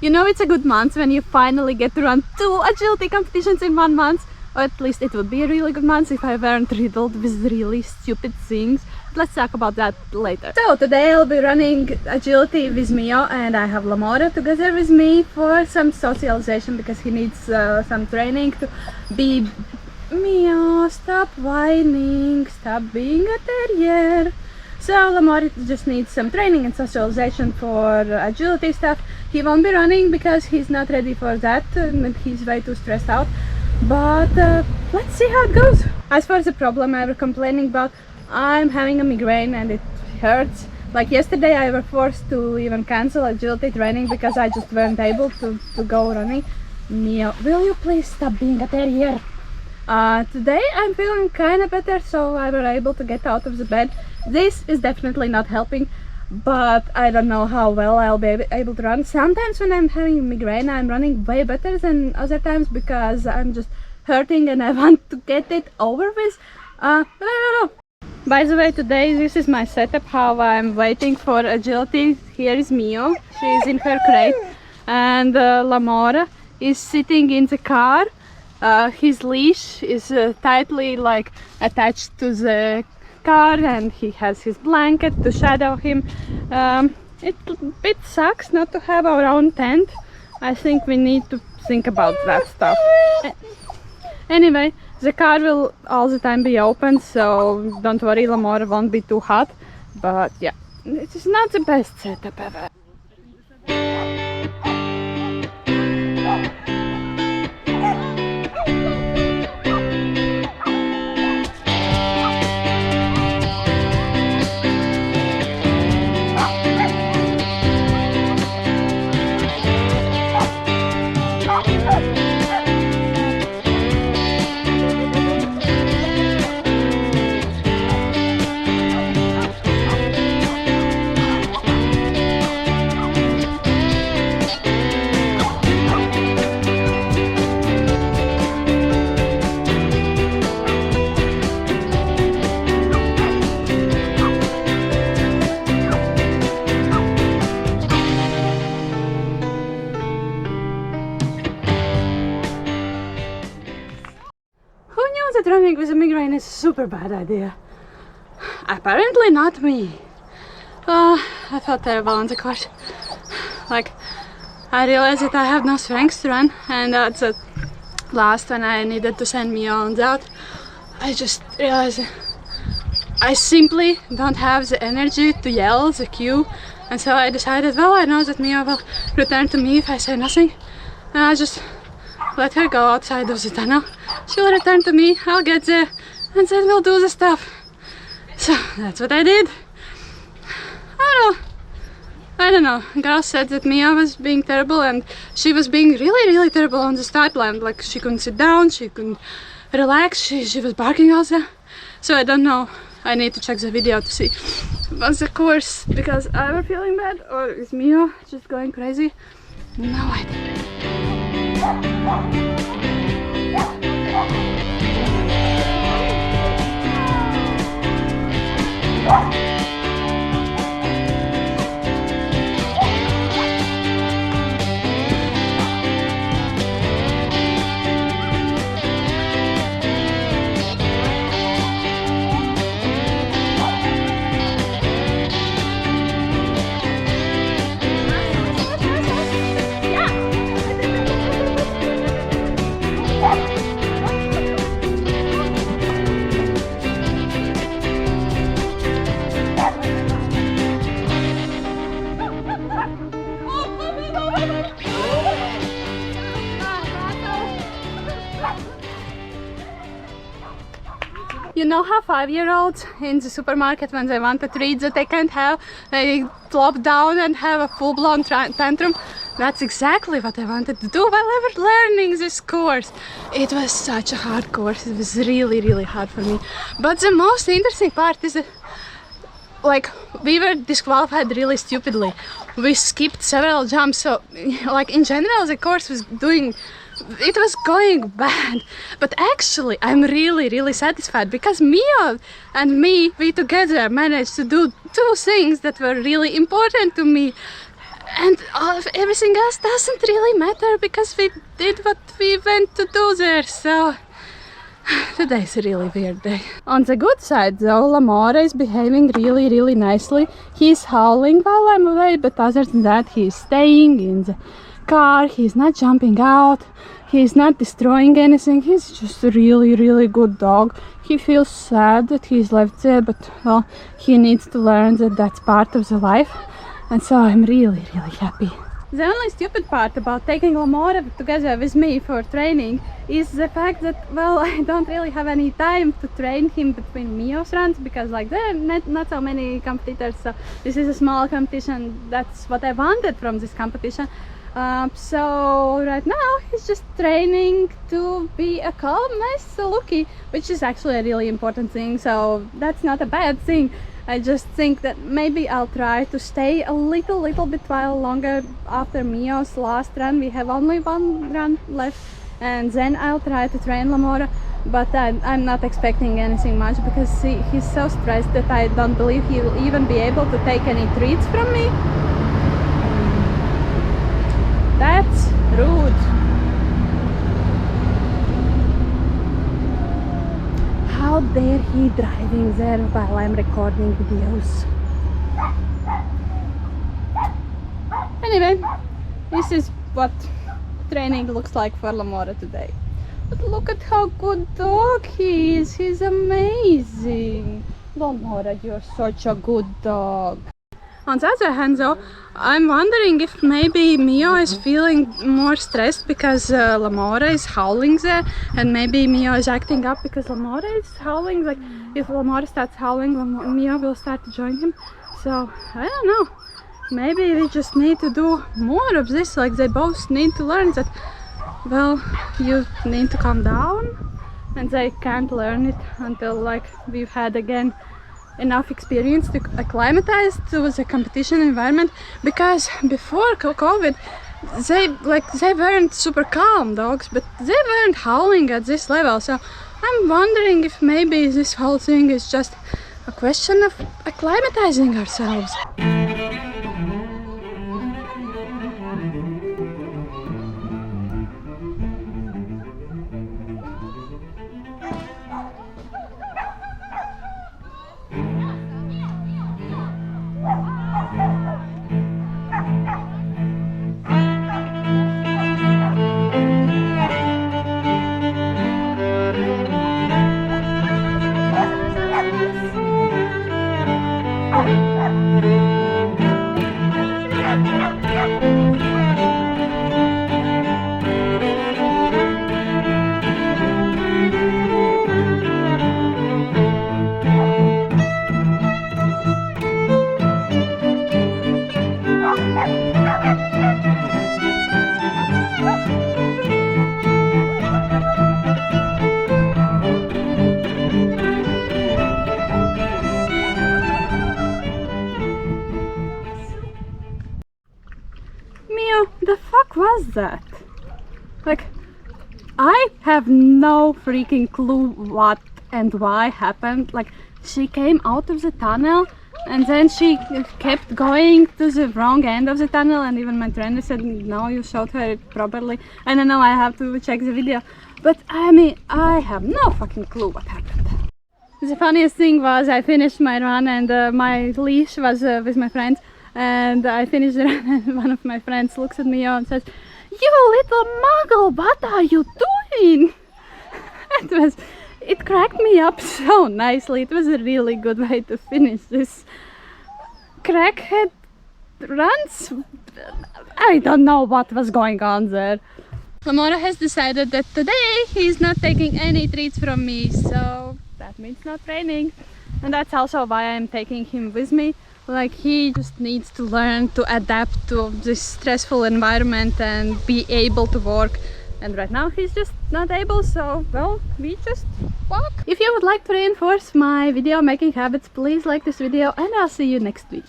You know, it's a good month when you finally get to run 2 agility competitions in 1 month. Or at least it would be a really good month if I weren't riddled with really stupid things. But let's talk about that later. So today I'll be running agility with Mio, and I have Lamora together with me for some socialization because he needs some training to be... Mio, stop whining, stop being a terrier. So Lamora just needs some training and socialization for agility stuff. He won't be running because he's not ready for that and he's way too stressed out. But let's see how it goes. As for the problem I was complaining about, I'm having a migraine and it hurts. Like yesterday I was forced to even cancel agility training because I just weren't able to go running. Mio, will you please stop being a terrier? Today I'm feeling kind of better, so I was able to get out of the bed. This is definitely not helping, but I don't know how well I'll be able to run. Sometimes when I'm having migraine I'm running way better than other times because I'm just hurting and I want to get it over with. But I don't know. By the way, today this is my setup, how I'm waiting for agility. Here is Mio, she's in her crate, and Lamora is sitting in the car. His leash is tightly like attached to the car and he has his blanket to shadow him. It a bit sucks not to have our own tent. I think we need to think about that stuff. Anyway, the car will all the time be open, so don't worry, Lamora won't be too hot. But yeah, it is not the best setup ever. That running with a migraine is a super bad idea. Apparently not me. I felt terrible on the course. Like, I realized that I have no strength to run, and at the last when I needed to send Mio out, I just realized I simply don't have the energy to yell the cue, and so I decided, well, I know that Mio will return to me if I say nothing, and I just let her go outside of the tunnel. She'll return to me, I'll get there, and then we'll do the stuff. So that's what I did. I don't know. Girls said that Mia was being terrible, and she was being really terrible on the start line. Like, she couldn't sit down, she couldn't relax, she was barking also. So I don't know. I need to check the video to see what's the course, because I was feeling bad, or is Mia just going crazy? No idea. You know how 5-year-olds in the supermarket, when they want a treat that they can't have, they flop down and have a full-blown tantrum? That's exactly what I wanted to do while I was learning this course. It was such a hard course, it was really hard for me. But the most interesting part is that, like, we were disqualified really stupidly. We skipped several jumps, so like in general the course was going bad, but actually I'm really satisfied because Mio and me, we together managed to do 2 things that were really important to me, And everything else doesn't really matter because we did what we went to do there, so today's a really weird day. On the good side though, Lamora is behaving really nicely. He's howling while I'm away, but other than that he's staying in the car, he's not jumping out, he's not destroying anything. He's just a really good dog. He feels sad that he's left there, but well, he needs to learn that that's part of the life. And so I'm really happy. The only stupid part about taking Lamora together with me for training is the fact that, well, I don't really have any time to train him between Mio's runs because like there are not so many competitors, so this is a small competition. That's what I wanted from this competition. So right now he's just training to be a calm, nice Saluki, which is actually a really important thing, so that's not a bad thing. I just think that maybe I'll try to stay a little bit while longer after Mio's last run. We have only one run left, and then I'll try to train Lamora, but I'm not expecting anything much because he's so stressed that I don't believe he will even be able to take any treats from me. That's rude. How dare he driving there while I'm recording videos? Anyway, this is what training looks like for Lamora today. But look at how good dog he is. He's amazing. Lamora, you're such a good dog. On the other hand though, I'm wondering if maybe Mio is feeling more stressed because Lamora is howling there, and maybe Mio is acting up because Lamora is howling. Like if Lamora starts howling, Mio will start to join him. So I don't know, maybe we just need to do more of this. Like they both need to learn that, well, you need to calm down, and they can't learn it until like we've had again enough experience to acclimatize to the competition environment, because before COVID they weren't super calm dogs, but they weren't howling at this level. So I'm wondering if maybe this whole thing is just a question of acclimatizing ourselves. The fuck was that? Like, I have no freaking clue what and why happened. Like, she came out of the tunnel and then she kept going to the wrong end of the tunnel, and even my trainer said, no, you showed her it properly. I don't know, I have to check the video, but I mean, I have no fucking clue what happened. The funniest thing was I finished my run and my leash was with my friends. And I finished the run and one of my friends looks at me and says, "You little muggle, what are you doing?" It cracked me up so nicely. It was a really good way to finish this crackhead runs. I don't know what was going on there. Lamora has decided that today he's not taking any treats from me, so that means not training. And that's also why I'm taking him with me. Like, he just needs to learn to adapt to this stressful environment and be able to work. And right now he's just not able, so well, we just walk. If you would like to reinforce my video making habits, please like this video and I'll see you next week.